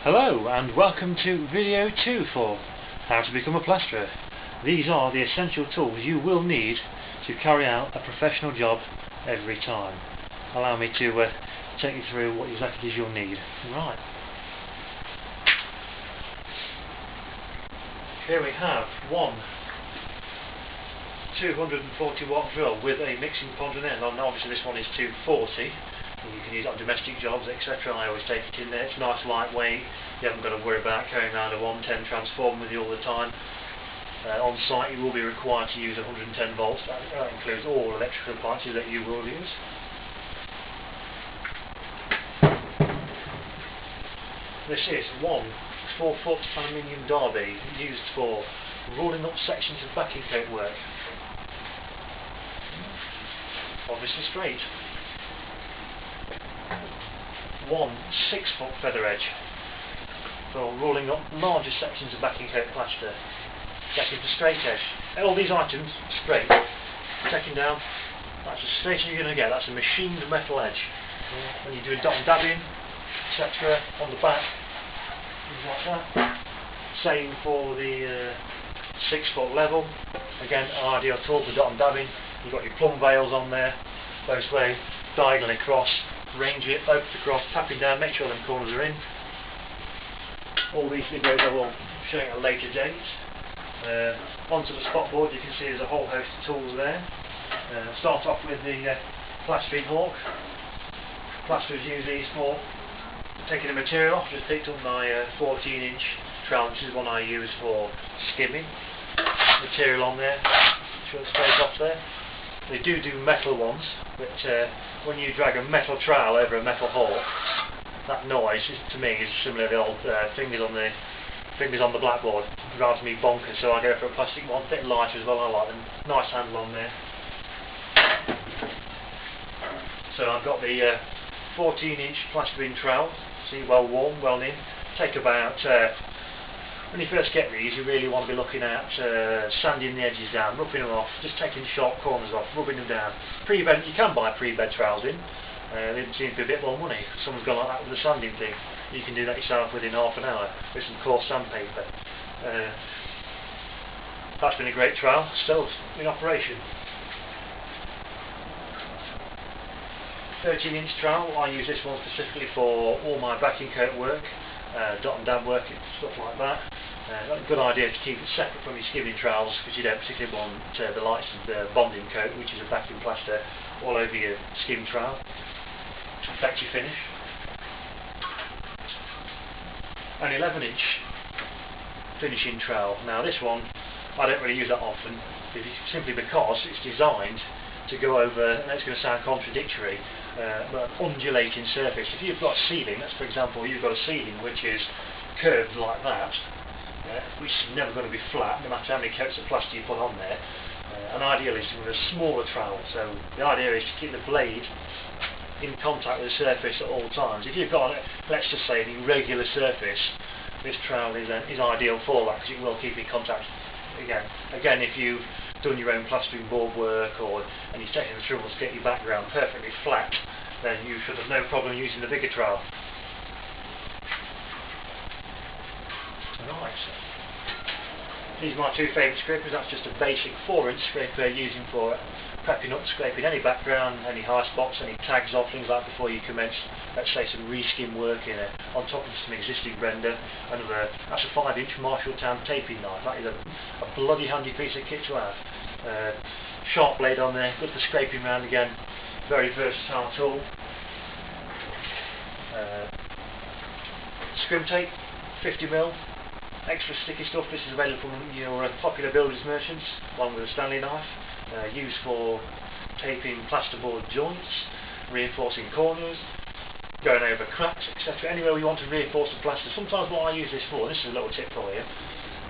Hello and welcome to video 2 for how to become a plasterer. These are the essential tools you will need to carry out a professional job every time. Allow me to take you through what exactly it is you'll need. Right. Here we have one 240 watt drill with a mixing pond and end. Obviously this one is 240. You can use it on domestic jobs, etc. I always take it in there. It's nice, lightweight. You haven't got to worry about carrying around a 110 transformer with you all the time. On site you will be required to use 110 volts. That includes all electrical appliances that you will use. This is one 4-foot aluminium derby used for rolling up sections of backing coat work. Obviously straight. One 6-foot feather edge for rolling up larger sections of backing coat plaster. Second to straight edge. All these items straight. Taking down, that's as straight as you're going to get. That's a machined metal edge. When you do a dot and dabbing, etc. on the back, things like that. Same for the 6-foot level. Again, an ideal tool for dot and dabbing. You've got your plumb veils on there, both ways, diagonally across. Range it, open across, tapping down, make sure them corners are in. All these videos I will show you at a later date. Onto the spot board, you can see there's a whole host of tools there. Start off with the plastering hawk. Plasterers use these for taking the material off. Just picked up my 14-inch trowel. This is one I use for skimming. Material on there, sure it stays off there. They do metal ones, but when you drag a metal trowel over a metal hawk, that noise to me is similar to the old fingers on the blackboard. It drives me bonkers, so I go for a plastic one, a bit lighter as well. I like them. Nice handle on there. So I've got the 14-inch plastering trowel. See, well worn, well in. Take about when you first get these, you really want to be looking at sanding the edges down, roughing them off, just taking sharp corners off, rubbing them down. Pre-bed, you can buy pre-bed trowels in. They seem to be a bit more money. Someone's gone like that with the sanding thing. You can do that yourself within half an hour with some coarse sandpaper. That's been a great trowel, still in operation. 13-inch trowel, I use this one specifically for all my backing coat work, dot and dab work, stuff like that. A good idea to keep it separate from your skimming trowels, because you don't particularly want the likes of the bonding coat, which is a backing plaster, all over your skim trowel to affect your finish. An 11-inch finishing trowel. Now this one I don't really use that often, simply because it's designed to go over, and it's going to sound contradictory, but an undulating surface. If you've got a ceiling, that's for example, you've got a ceiling which is curved like that, which is never going to be flat, no matter how many coats of plaster you put on there. And ideally it's with a smaller trowel, so the idea is to keep the blade in contact with the surface at all times. If you've got, let's just say, an irregular surface, this trowel is ideal for that, because it will keep in contact. Again, if you've done your own plastering board work, and you've taken the trouble to get your background perfectly flat, then you should have no problem using the bigger trowel. Right. These are my two favourite scrapers. That's just a basic 4-inch scraper using for prepping up, scraping any background, any high spots, any tags off, things like that before you commence, let's say, some reskim work on top of some existing render. That's a 5-inch Marshalltown taping knife. That is a bloody handy piece of kit to have. Sharp blade on there, good for scraping around again. Very versatile tool. Scrim tape, 50mm. Extra sticky stuff. This is available from your popular builders merchants, along with a Stanley knife, used for taping plasterboard joints, reinforcing corners, going over cracks, etc. Anywhere we want to reinforce the plaster. Sometimes what I use this for, this is a little tip for you,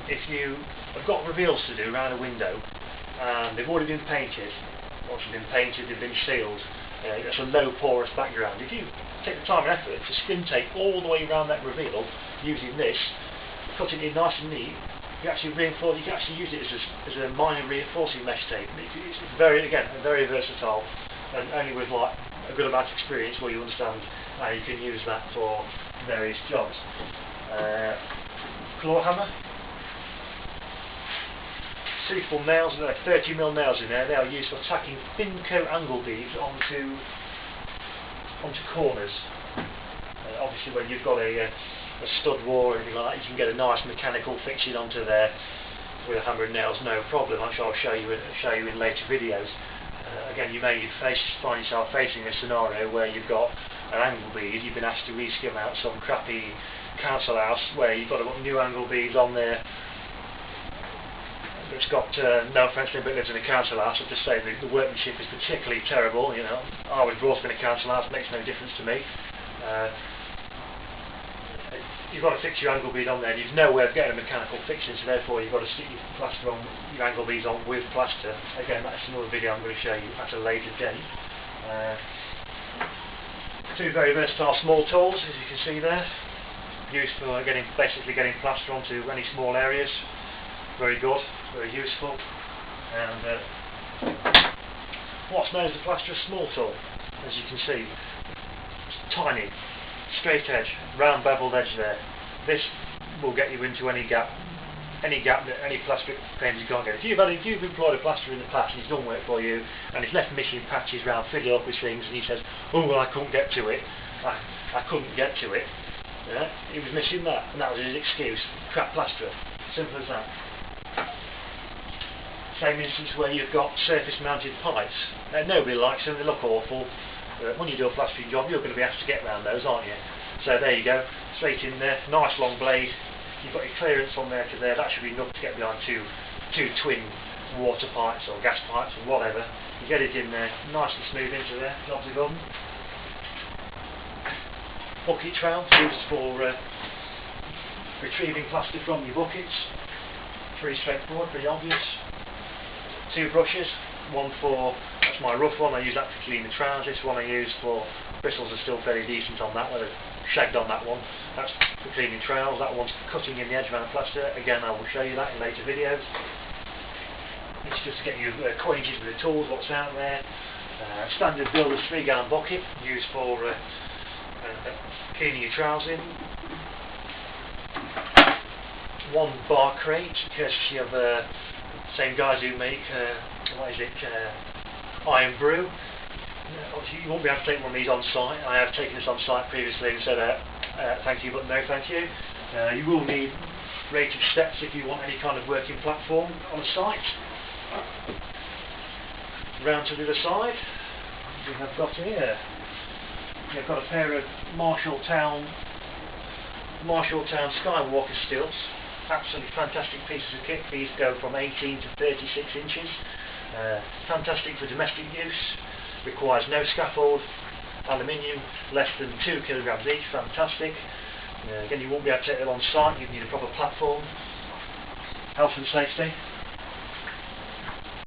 if you have got reveals to do around a window and they've already been painted, once they've been painted, they've been sealed, it's a low porous background. If you take the time and effort to skin tape all the way around that reveal using this, cutting it in nice and neat, you actually reinforce. You can actually use it as a minor reinforcing mesh tape. It's very versatile, and only with like a good amount of experience will you understand how you can use that for various jobs. claw hammer, suitable nails, there are 30mm nails in there. They are used for tacking thin coat angle beads onto corners. Obviously when you've got a stud wall or anything like that, you can get a nice mechanical fixing onto there with a hammer and nails, no problem. I'm sure I'll show you in later videos. Again, you may find yourself facing a scenario where you've got an angle bead, you've been asked to reskim out some crappy council house where you've got to put new angle beads on there. It's got, no offence to anybody who lives in a council house, I'll just say the workmanship is particularly terrible. You know, I was brought up in a council house, makes no difference to me. You've got to fix your angle bead on there, and you've no way of getting a mechanical fixing, so therefore you've got to stick your plaster on, your angle beads on with plaster. Again, that's another video I'm going to show you at a later date. Two very versatile small tools, as you can see there, used for basically getting plaster onto any small areas. Very good, very useful. And what's known as the plasterer's small tool, as you can see, it's tiny, straight edge, round beveled edge there. This will get you into any gap that any plaster claims you can't get. If you've employed a plasterer in the past and he's done work for you and he's left missing patches round, fiddling up with things, and he says, oh well, I couldn't get to it, I couldn't get to it, yeah? He was missing that, and that was his excuse. Crap plasterer, simple as that. Same instance where you've got surface mounted pipes. Nobody likes them, they look awful. When you do a plastering job, you're going to be asked to get around those, aren't you? So there you go, straight in there, nice long blade. You've got your clearance from there to there. That should be enough to get behind two twin water pipes or gas pipes or whatever. You get it in there, nice and smooth into there. Jobs are gone. Bucket trowel, used for retrieving plaster from your buckets. Pretty straightforward, pretty obvious. Two brushes, one for, that's my rough one, I use that to clean the trowels. This one I use for, bristles are still fairly decent on that, where I've shagged on that one. That's for cleaning trowels. That one's for cutting in the edge around plaster. Again, I will show you that in later videos. It's just to get you acquainted with the tools, what's out there. Standard builder's 3-gallon bucket, used for cleaning your trowels in. One bar crate, courtesy of same guys who make Iron Brew. Obviously you won't be able to take one of these on site. I have taken this on site previously and said thank you but no thank you. You will need rated steps if you want any kind of working platform on a site. Round to the other side, we have got here, we've got a pair of Marshalltown Skywalker stilts. Absolutely fantastic pieces of kit. These go from 18 to 36 inches. Fantastic for domestic use. Requires no scaffold. Aluminium, less than 2 kilograms each. Fantastic. Again, you won't be able to take them on site. You need a proper platform. Health and safety.